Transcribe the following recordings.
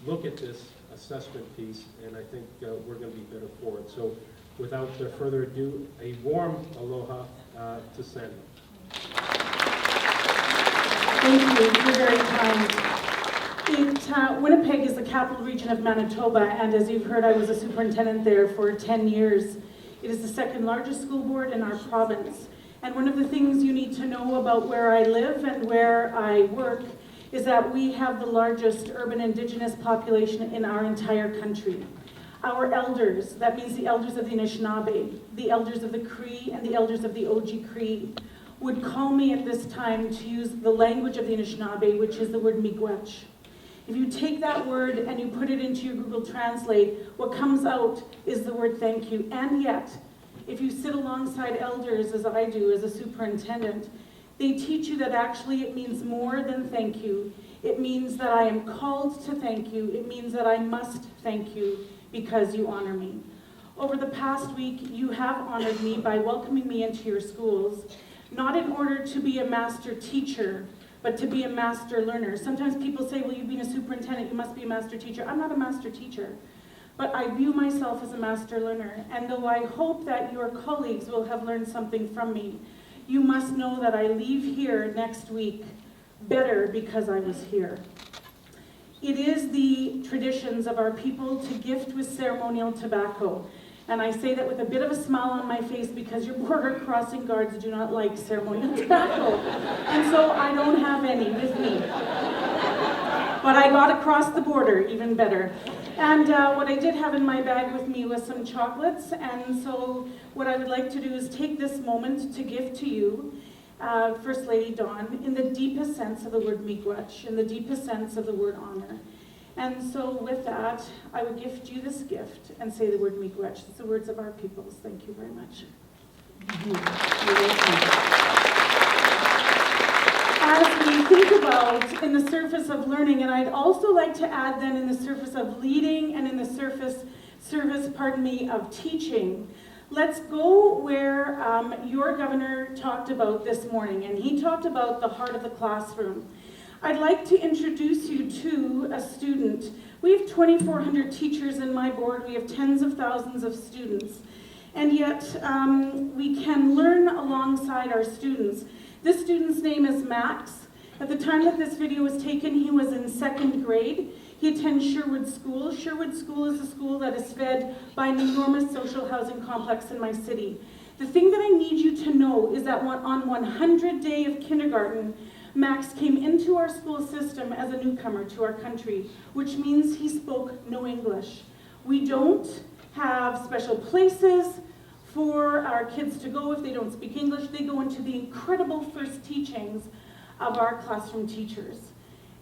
look at this assessment piece, and I think we're going to be better for it. So without further ado, a warm aloha to Sandra. Thank you. You're very kind. Winnepeg is the capital region of Manitoba, and as you've heard, I was a superintendent there for 10 years. It is the second largest school board in our province. And one of the things you need to know about where I live and where I work is that we have the largest urban Indigenous population in our entire country. Our elders, that means the elders of the Anishinaabe, the elders of the Cree, and the elders of the Oji Cree, would call me at this time to use the language of the Anishinaabe, which is the word miigwech. If you take that word and you put it into your Google Translate, what comes out is the word thank you. And yet, if you sit alongside elders, as I do as a superintendent, they teach you that actually it means more than thank you. It means that I am called to thank you. It means that I must thank you because you honor me. Over the past week, you have honored me by welcoming me into your schools, not in order to be a master teacher, but to be a master learner. Sometimes people say, well, you've been a superintendent, you must be a master teacher. I'm not a master teacher, but I view myself as a master learner. And though I hope that your colleagues will have learned something from me, you must know that I leave here next week better because I was here. It is the traditions of our people to gift with ceremonial tobacco. And I say that with a bit of a smile on my face because your border crossing guards do not like ceremonial tobacco. And so I don't have any with me. But I got across the border, even better. And what I did have in my bag with me was some chocolates. And so what I would like to do is take this moment to gift to you, First Lady Dawn, in the deepest sense of the word miigwech, in the deepest sense of the word honor. And so with that, I would gift you this gift and say the word miigwech. It's the words of our peoples. Thank you very much. As we think about in the surface of learning, and I'd also like to add then in the surface of leading and in the service, of teaching, let's go where your governor talked about this morning, and he talked about the heart of the classroom. I'd like to introduce you to a student. We have 2,400 teachers in my board. We have tens of thousands of students. And yet we can learn alongside our students. This student's name is Max. At the time that this video was taken, he was in 2nd grade. He attends Sherwood School. Sherwood School is a school that is fed by an enormous social housing complex in my city. The thing that I need you to know is that on 100 day of kindergarten, Max came into our school system as a newcomer to our country, which means he spoke no English. We don't have special places for our kids to go if they don't speak English. They go into the incredible first teachings of our classroom teachers.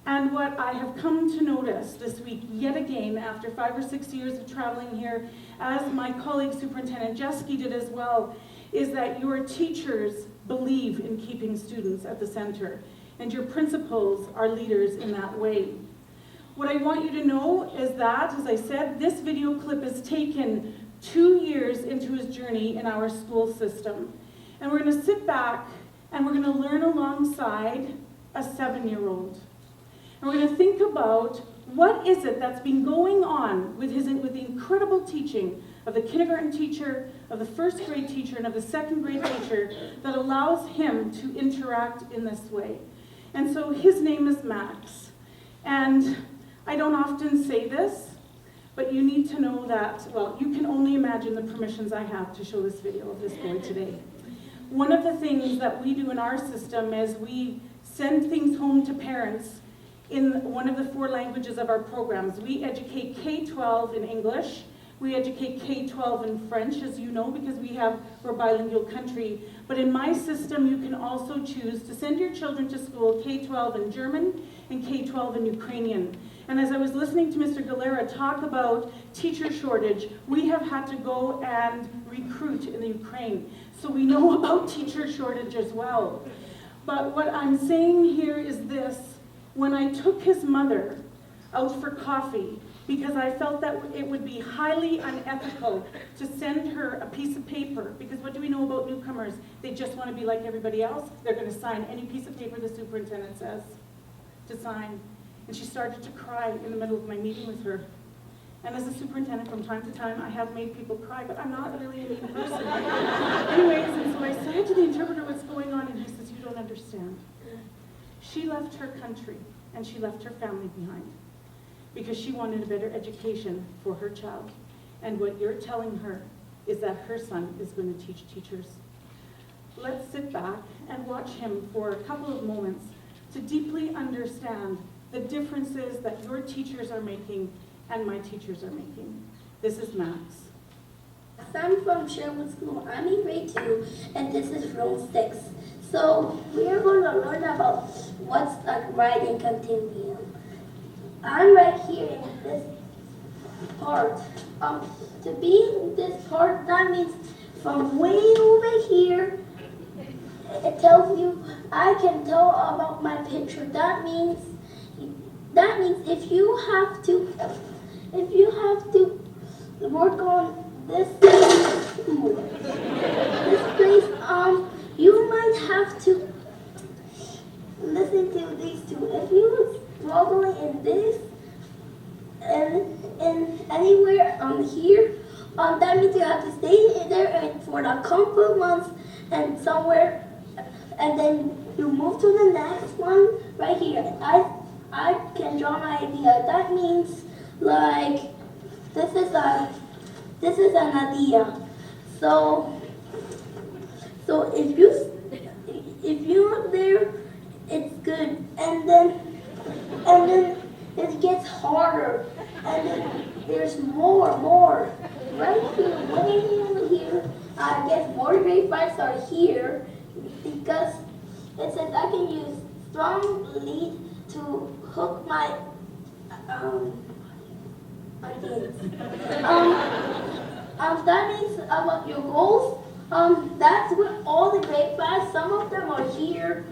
And what I have come to notice this week, yet again, after 5 or 6 years of traveling here, as my colleague Superintendent Jeske did as well, is that your teachers believe in keeping students at the center. And your principals are leaders in that way. What I want you to know is that, as I said, this video clip is taken 2 years into his journey in our school system. And we're going to sit back and we're going to learn alongside a 7-year-old. And we're going to think about what is it that's been going on with the incredible teaching of the kindergarten teacher, of the 1st grade teacher, and of the 2nd grade teacher that allows him to interact in this way. And so his name is Max. And I don't often say this, but you need to know that, well, you can only imagine the permissions I have to show this video of this boy today. One of the things that we do in our system is we send things home to parents in one of the 4 languages of our programs. We educate K-12 in English. We educate K-12 in French, as you know, because we're a bilingual country. But in my system, you can also choose to send your children to school K-12 in German and K-12 in Ukrainian. And as I was listening to Mr. Galera talk about teacher shortage, we have had to go and recruit in the Ukraine. So we know about teacher shortage as well. But what I'm saying here is this. When I took his mother out for coffee, because I felt that it would be highly unethical to send her a piece of paper, because what do we know about newcomers? They just want to be like everybody else. They're going to sign any piece of paper the superintendent says to sign. and she started to cry in the middle of my meeting with her. And as a superintendent, from time to time, I have made people cry, but I'm not really a mean person. Anyways, and so I said to the interpreter what's going on, and he says, you don't understand. She left her country, and she left her family behind, because she wanted a better education for her child. And what you're telling her is that her son is going to teach teachers. Let's sit back and watch him for a couple of moments to deeply understand the differences that your teachers are making and my teachers are making. This is Max. I'm from Sherwood School. I'm in grade 2, and this is room 6. So we are going to learn about what's a writing continuum. I'm right here in this part. To be in this part, that means from way over here, it tells you, I can tell about my picture. That means if you have to work on this place, you might have to listen to these two. If you're struggling in this and anywhere here, that means you have to stay there for a couple of months and somewhere, and then you move to the next one right here. I can draw my idea. That means like this is an idea. So if you're there, it's good, and then it gets harder, and then there's more right here, way over here. I guess more grade 5s are here because it says I can use strong lead to hook my ideas. That is about your goals. That's with all the grade 5s. Some of them are here.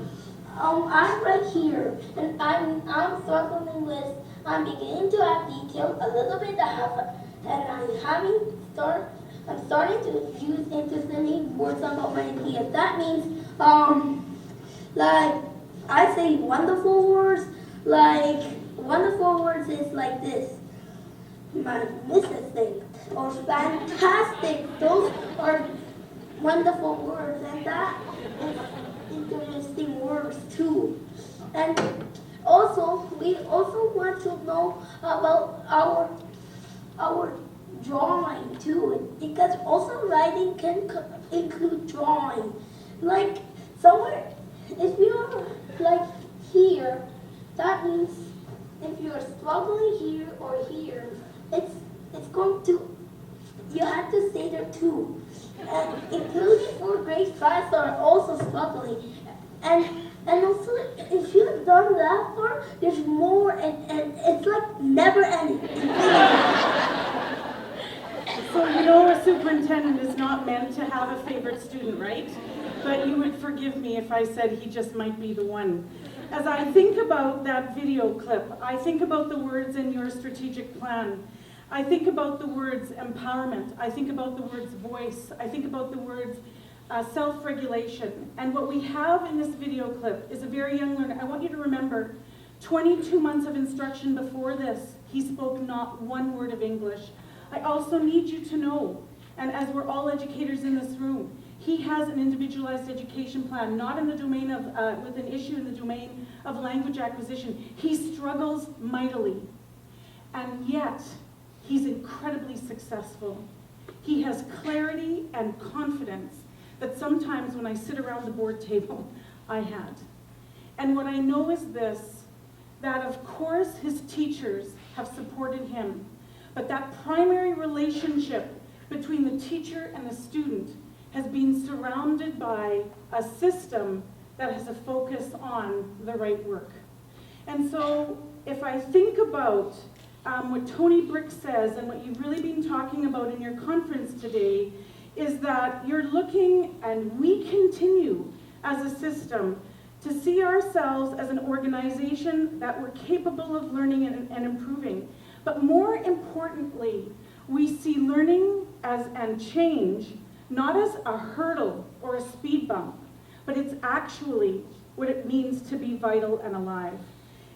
I'm right here, and I'm struggling with. I'm beginning to have details a little bit. I'm starting to use interesting words about my ideas. That means like I say wonderful words. Like wonderful words is like this. Magnificent or fantastic. Those are wonderful words, and that is interesting words too. And also, we also want to know about our drawing too, because also writing can include drawing. Like somewhere, if you're like here, that means if you're struggling here or here, it's going to, you have to stay there too. And including 4 grade 5s are also struggling. And also, if you've done that part, there's more, and it's like never ending. So you know a superintendent is not meant to have a favorite student, right? But you would forgive me if I said he just might be the one. As I think about that video clip, I think about the words in your strategic plan. I think about the words empowerment. I think about the words voice. I think about the words self-regulation. And what we have in this video clip is a very young learner. I want you to remember, 22 months of instruction before this, he spoke not one word of English. I also need you to know, and as we're all educators in this room, he has an individualized education plan, not in the domain of, with an issue in the domain of language acquisition. He struggles mightily, and yet he's incredibly successful. He has clarity and confidence that sometimes when I sit around the board table, I had. And what I know is this, that of course his teachers have supported him, but that primary relationship between the teacher and the student has been surrounded by a system that has a focus on the right work. And so if I think about what Tony Brick says and what you've really been talking about in your conference today, is that you're looking, and we continue as a system, to see ourselves as an organization that we're capable of learning and improving. But more importantly, we see learning and change not as a hurdle or a speed bump, but it's actually what it means to be vital and alive.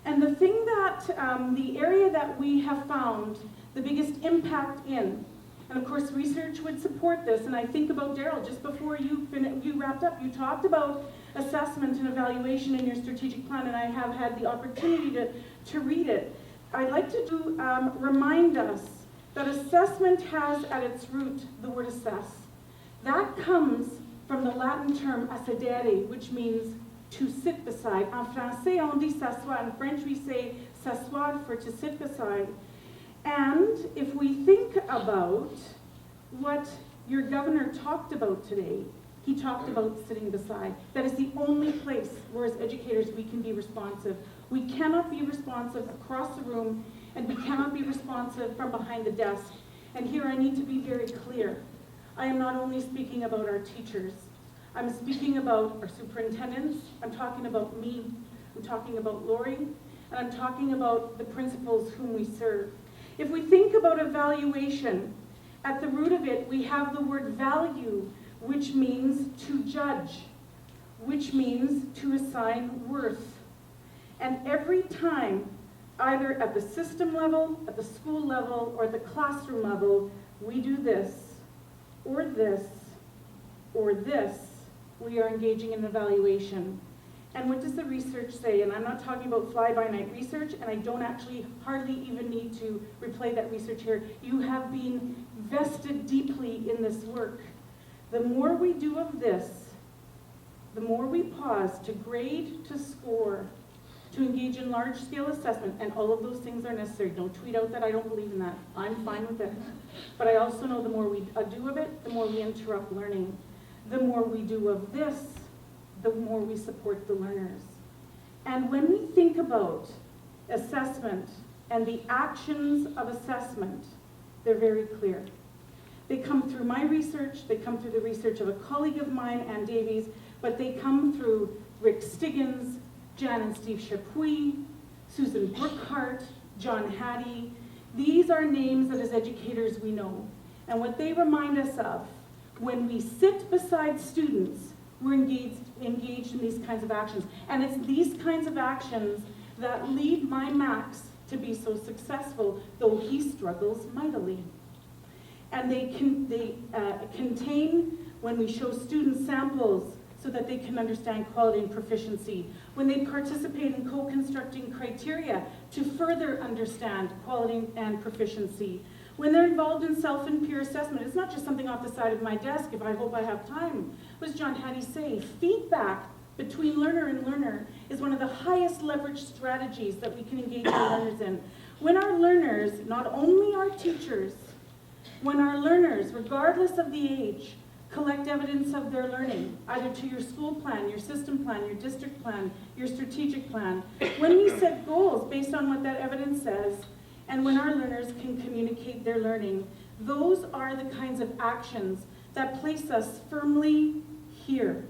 And the thing that, the area that we have found the biggest impact in, and of course research would support this, and I think about Daryl, just before you wrapped up, you talked about assessment and evaluation in your strategic plan, and I have had the opportunity to read it. I'd like to remind us that assessment has at its root the word assess. That comes from the Latin term assedere, which means to sit beside. En français, on dit s'asseoir. In French, we say s'asseoir for to sit beside. And if we think about what your governor talked about today, he talked about sitting beside. That is the only place where as educators we can be responsive. We cannot be responsive across the room, and we cannot be responsive from behind the desk. And here I need to be very clear. I am not only speaking about our teachers. I'm speaking about our superintendents. I'm talking about me. I'm talking about Lori. And I'm talking about the principals whom we serve. If we think about evaluation, at the root of it, we have the word value, which means to judge, which means to assign worth. And every time, either at the system level, at the school level, or at the classroom level, we do this, or this, or this, we are engaging in evaluation. And what does the research say? And I'm not talking about fly-by-night research, and I don't actually hardly even need to replay that research here. You have been vested deeply in this work. The more we do of this, the more we pause to grade, to score, to engage in large-scale assessment, and all of those things are necessary. Don't tweet out that I don't believe in that. I'm fine with it. But I also know the more we do of it, the more we interrupt learning. The more we do of this, the more we support the learners. And when we think about assessment and the actions of assessment, they're very clear. They come through my research, they come through the research of a colleague of mine, Ann Davies, but they come through Rick Stiggins, Jan and Steve Chapuis, Susan Brookhart, John Hattie. These are names that as educators we know. And what they remind us of, when we sit beside students, we're engaged in these kinds of actions. And it's these kinds of actions that lead my Max to be so successful, though he struggles mightily. And they contain, when we show students samples so that they can understand quality and proficiency, when they participate in co-constructing criteria to further understand quality and proficiency, when they're involved in self and peer assessment. It's not just something off the side of my desk if I hope I have time. What does John Hattie say? Feedback between learner and learner is one of the highest leverage strategies that we can engage our learners in. When our learners, not only our teachers, when our learners, regardless of the age, collect evidence of their learning, either to your school plan, your system plan, your district plan, your strategic plan, when we set goals based on what that evidence says, and when our learners can communicate their learning, those are the kinds of actions that place us firmly here.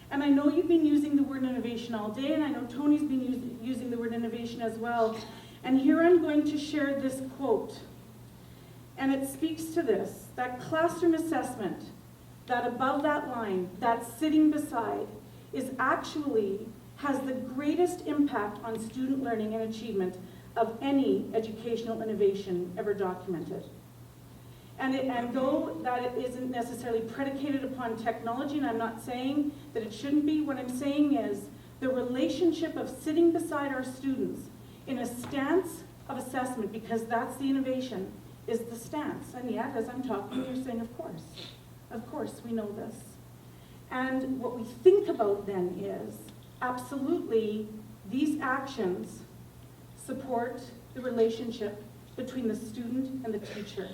And I know you've been using the word innovation all day, and I know Tony's been using the word innovation as well. And here I'm going to share this quote. And it speaks to this, that classroom assessment, that above that line, that sitting beside, is actually has the greatest impact on student learning and achievement of any educational innovation ever documented. And though that it isn't necessarily predicated upon technology, and I'm not saying that it shouldn't be, what I'm saying is the relationship of sitting beside our students in a stance of assessment, because that's the innovation, is the stance. And yet, as I'm talking, you're saying, of course, we know this. And what we think about then is, absolutely, these actions support the relationship between the student and the teacher.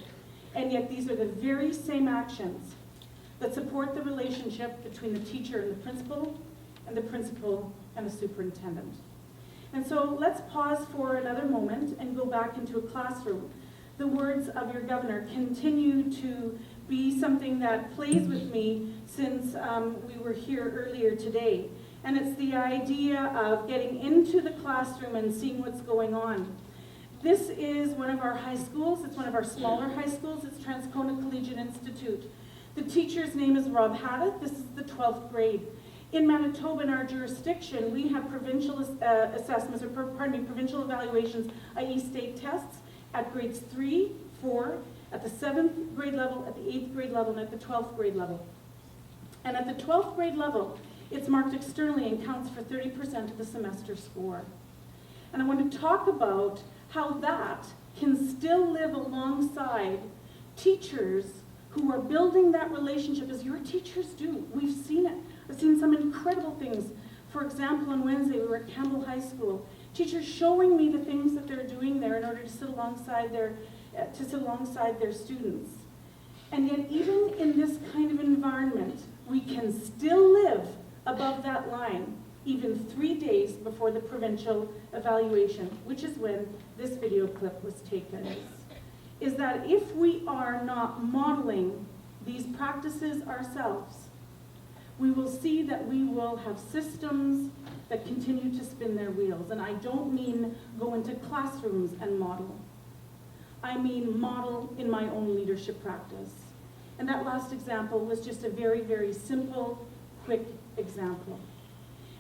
And yet these are the very same actions that support the relationship between the teacher and the principal and the superintendent. And so let's pause for another moment and go back into a classroom. The words of your governor continue to be something that plays with me since we were here earlier today. And it's the idea of getting into the classroom and seeing what's going on. This is one of our high schools. It's one of our smaller high schools. It's Transcona Collegiate Institute. The teacher's name is Rob Haddeth. This is the 12th grade. In Manitoba, in our jurisdiction, we have provincial assessments, or provincial evaluations, i.e. state tests, at grades 3, 4, at the 7th grade level, at the 8th grade level, and at the 12th grade level. And at the 12th grade level, it's marked externally and counts for 30% of the semester score. And I want to talk about how that can still live alongside teachers who are building that relationship as your teachers do. We've seen it. I've seen some incredible things. For example, on Wednesday, we were at Campbell High School. Teachers showing me the things that they're doing there in order to sit alongside their students. And yet, even in this kind of environment, we can still live above that line, even 3 days before the provincial evaluation, which is when this video clip was taken. Is that if we are not modeling these practices ourselves, we will see that we will have systems that continue to spin their wheels. And I don't mean go into classrooms and model. I mean model in my own leadership practice. And that last example was just a very, very simple, quick example.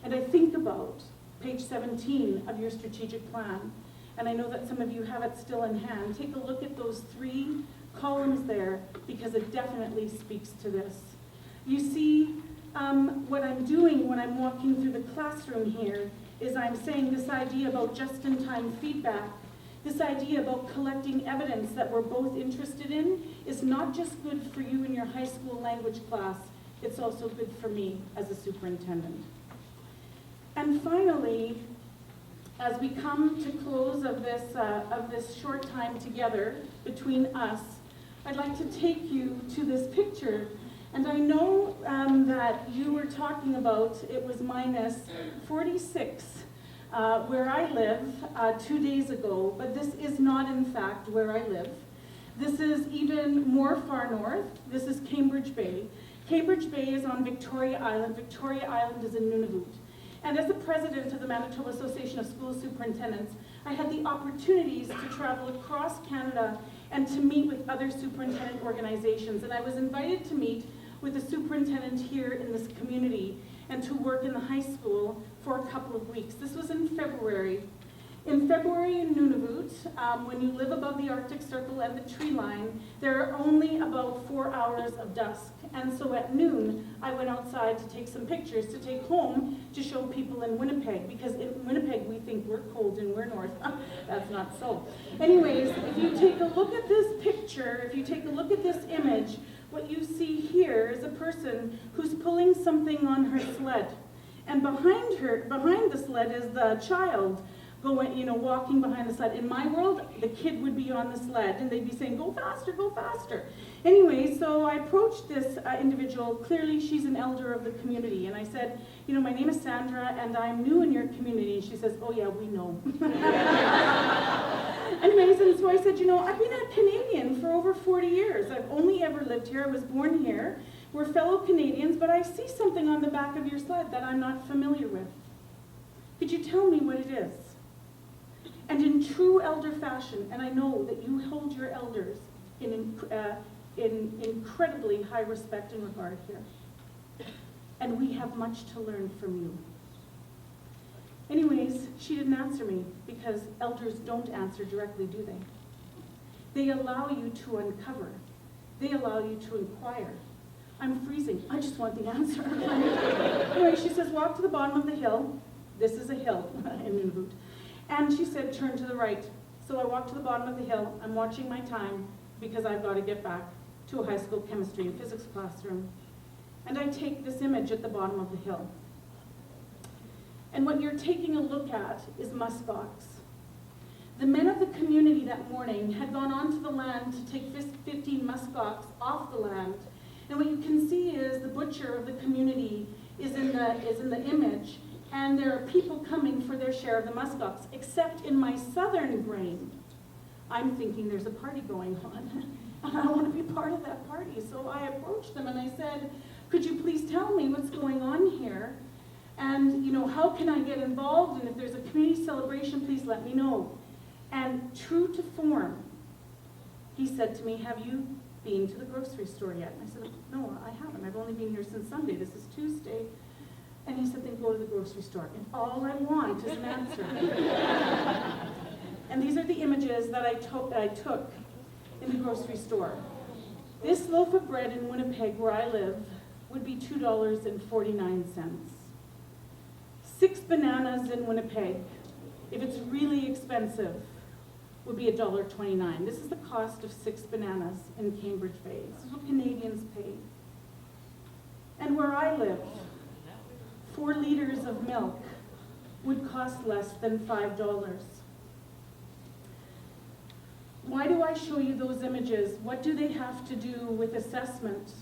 And I think about page 17 of your strategic plan, and I know that some of you have it still in hand. Take a look at those 3 columns there, because it definitely speaks to this. You see, what I'm doing when I'm walking through the classroom here is I'm saying this idea about just-in-time feedback, this idea about collecting evidence that we're both interested in is not just good for you in your high school language class, it's also good for me as a superintendent. And finally, as we come to close of this short time together between us, I'd like to take you to this picture. And I know that you were talking about it was minus 46 where I live 2 days ago, but this is not in fact where I live. This is even more far north. This is Cambridge Bay. Cambridge Bay is on Victoria Island. Victoria Island is in Nunavut. And as the president of the Manitoba Association of School Superintendents, I had the opportunities to travel across Canada and to meet with other superintendent organizations. And I was invited to meet with a superintendent here in this community and to work in the high school for a couple of weeks. This was in February. In February in Nunavut, when you live above the Arctic Circle and the tree line, there are only about 4 hours of dusk. And so at noon, I went outside to take some pictures to take home to show people in Winnepeg, because in Winnipeg we think we're cold and we're north. That's not so. Anyways, if you take a look at this picture, if you take a look at this image, what you see here is a person who's pulling something on her sled. And behind the sled is the child going, walking behind the sled. In my world, the kid would be on the sled and they'd be saying, go faster, go faster. Anyway, so I approached this individual. Clearly, she's an elder of the community. And I said, my name is Sandra and I'm new in your community. And she says, oh yeah, we know. Anyways, and so I said, I've been a Canadian for over 40 years. I've only ever lived here. I was born here. We're fellow Canadians, but I see something on the back of your sled that I'm not familiar with. Could you tell me what it is? And in true elder fashion, and I know that you hold your elders in incredibly high respect and regard here. And we have much to learn from you. Anyways, she didn't answer me because elders don't answer directly, do they? They allow you to uncover. They allow you to inquire. I'm freezing. I just want the answer. Anyway, she says, walk to the bottom of the hill. This is a hill in Nunavut. And she said, turn to the right. So I walked to the bottom of the hill. I'm watching my time because I've got to get back to a high school chemistry and physics classroom. And I take this image at the bottom of the hill. And what you're taking a look at is muskox. The men of the community that morning had gone onto the land to take 15 muskox off the land. And what you can see is the butcher of the community is in the image. And there are people coming for their share of the muskox, except in my southern brain, I'm thinking there's a party going on, and I want to be part of that party. So I approached them and I said, could you please tell me what's going on here? And, how can I get involved? And if there's a community celebration, please let me know. And true to form, he said to me, have you been to the grocery store yet? And I said, no, I haven't. I've only been here since Sunday. This is Tuesday. And he said, then go to the grocery store. And all I want is an answer. And these are the images that I took in the grocery store. This loaf of bread in Winnepeg, where I live, would be $2.49. 6 bananas in Winnipeg, if it's really expensive, would be $1.29. This is the cost of 6 bananas in Cambridge Bay. This is what Canadians pay. And where I live, 4 liters of milk would cost less than $5. Why do I show you those images? What do they have to do with assessment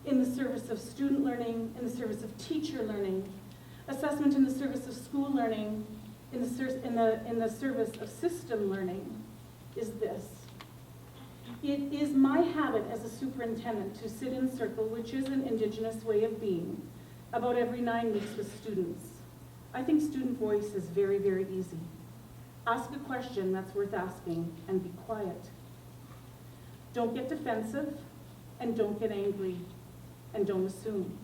in the service of student learning, in the service of teacher learning, assessment in the service of school learning, in the service of system learning? Is this. It is my habit as a superintendent to sit in circle, which is an Indigenous way of being, about every 9 weeks with students. I think student voice is very, very easy. Ask a question that's worth asking and be quiet. Don't get defensive and don't get angry and don't assume.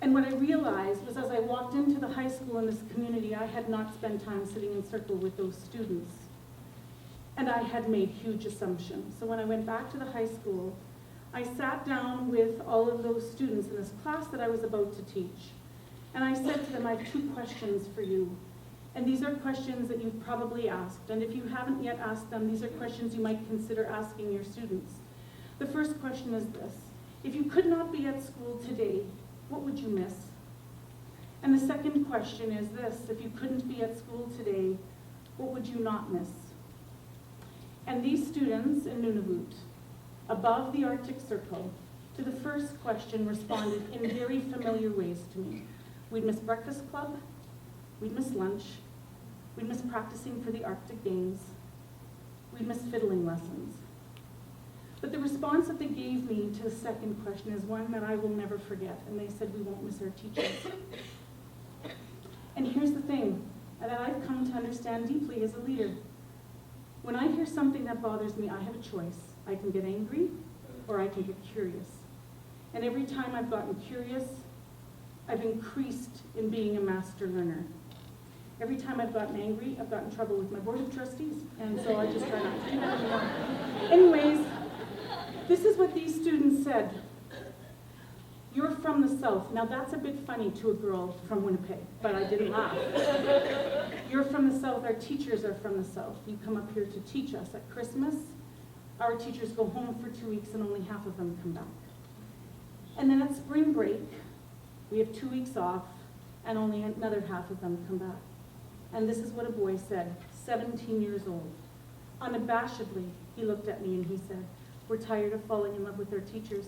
And what I realized was as I walked into the high school in this community, I had not spent time sitting in circle with those students. And I had made huge assumptions. So when I went back to the high school, I sat down with all of those students in this class that I was about to teach. And I said to them, I have 2 questions for you. And these are questions that you've probably asked. And if you haven't yet asked them, these are questions you might consider asking your students. The first question is this. If you could not be at school today, what would you miss? And the second question is this. If you couldn't be at school today, what would you not miss? And these students in Nunavut, above the Arctic Circle, to the first question responded in very familiar ways to me. We'd miss breakfast club, we'd miss lunch, we'd miss practicing for the Arctic Games, we'd miss fiddling lessons. But the response that they gave me to the second question is one that I will never forget, and they said, we won't miss our teachers. And here's the thing that I've come to understand deeply as a leader. When I hear something that bothers me, I have a choice. I can get angry or I can get curious. And every time I've gotten curious, I've increased in being a master learner. Every time I've gotten angry, I've gotten in trouble with my board of trustees, and so I just try not to do that anymore. Anyways, this is what these students said. You're from the South. Now that's a bit funny to a girl from Winnipeg, but I didn't laugh. You're from the South. Our teachers are from the South. You come up here to teach us. At Christmas, our teachers go home for 2 weeks and only half of them come back. And then at spring break, we have 2 weeks off and only another half of them come back. And this is what a boy said, 17 years old. Unabashedly, he looked at me and he said, we're tired of falling in love with our teachers,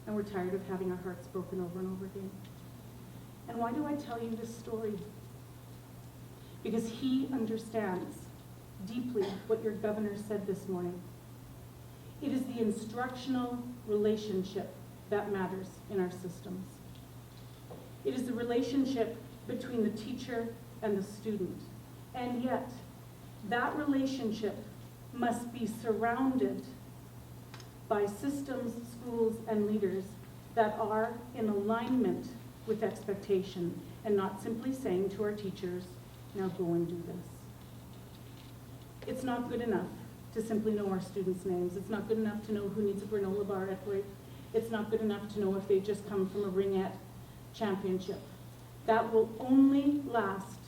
and we're tired of having our hearts broken over and over again. And why do I tell you this story? Because he understands deeply what your governor said this morning. It is the instructional relationship that matters in our systems. It is the relationship between the teacher and the student. And yet, that relationship must be surrounded by systems, schools, and leaders that are in alignment with expectation and not simply saying to our teachers, now go and do this. It's not good enough to simply know our students' names. It's not good enough to know who needs a granola bar at break. It's not good enough to know if they just come from a ringette championship. That will only last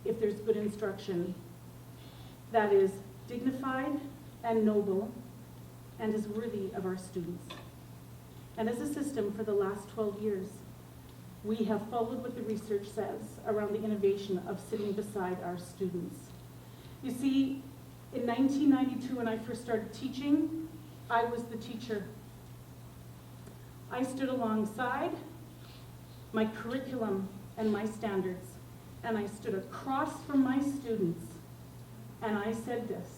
if there's good instruction that is dignified and noble and is worthy of our students. And as a system for the last 12 years, we have followed what the research says around the innovation of sitting beside our students. You see, in 1992 when I first started teaching, I was the teacher. I stood alongside my curriculum and my standards, and I stood across from my students, and I said this,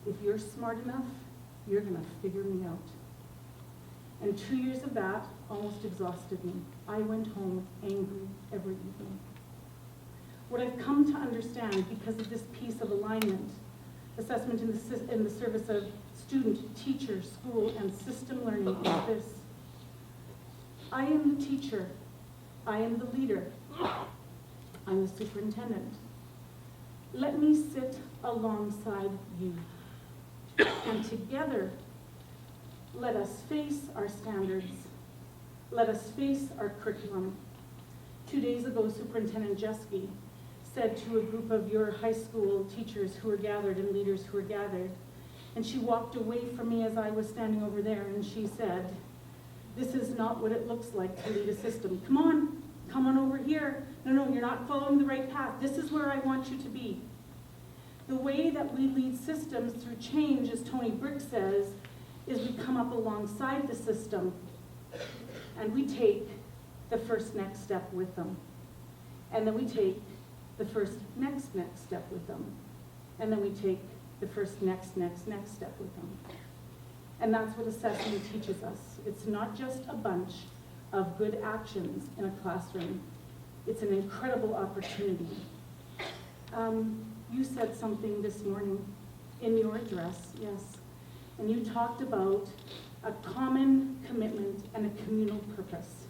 if you're smart enough, you're going to figure me out. And 2 years of that almost exhausted me. I went home angry every evening. What I've come to understand because of this piece of alignment, assessment in the service of student, teacher, school, and system learning is this. I am the teacher I am the leader. I'm the superintendent. Let me sit alongside you. And together, let us face our standards. Let us face our curriculum. 2 days ago, Superintendent Jeske said to a group of your high school teachers who were gathered and leaders who were gathered, and she walked away from me as I was standing over there, and she said, "This is not what it looks like to lead a system. Come on over here. No, you're not following the right path. This is where I want you to be." The way that we lead systems through change, as Tony Brick says, is we come up alongside the system and we take the first next step with them. And then we take the first next step with them. And then we take the first next step with them. And that's what assessment teaches us. It's not just a bunch of good actions in a classroom. It's an incredible opportunity. You said something this morning in your address, yes, and you talked about a common commitment and a communal purpose.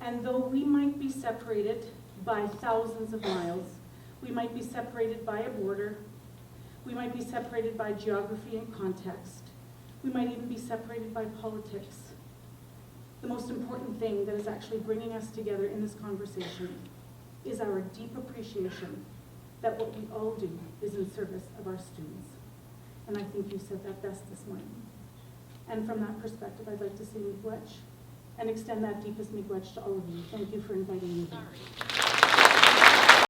And though we might be separated by thousands of miles, we might be separated by a border, we might be separated by geography and context, we might even be separated by politics. The most important thing that is actually bringing us together in this conversation is our deep appreciation that what we all do is in service of our students. And I think you said that best this morning. And from that perspective, I'd like to say miigwech and extend that deepest miigwech to all of you. Thank you for inviting me here.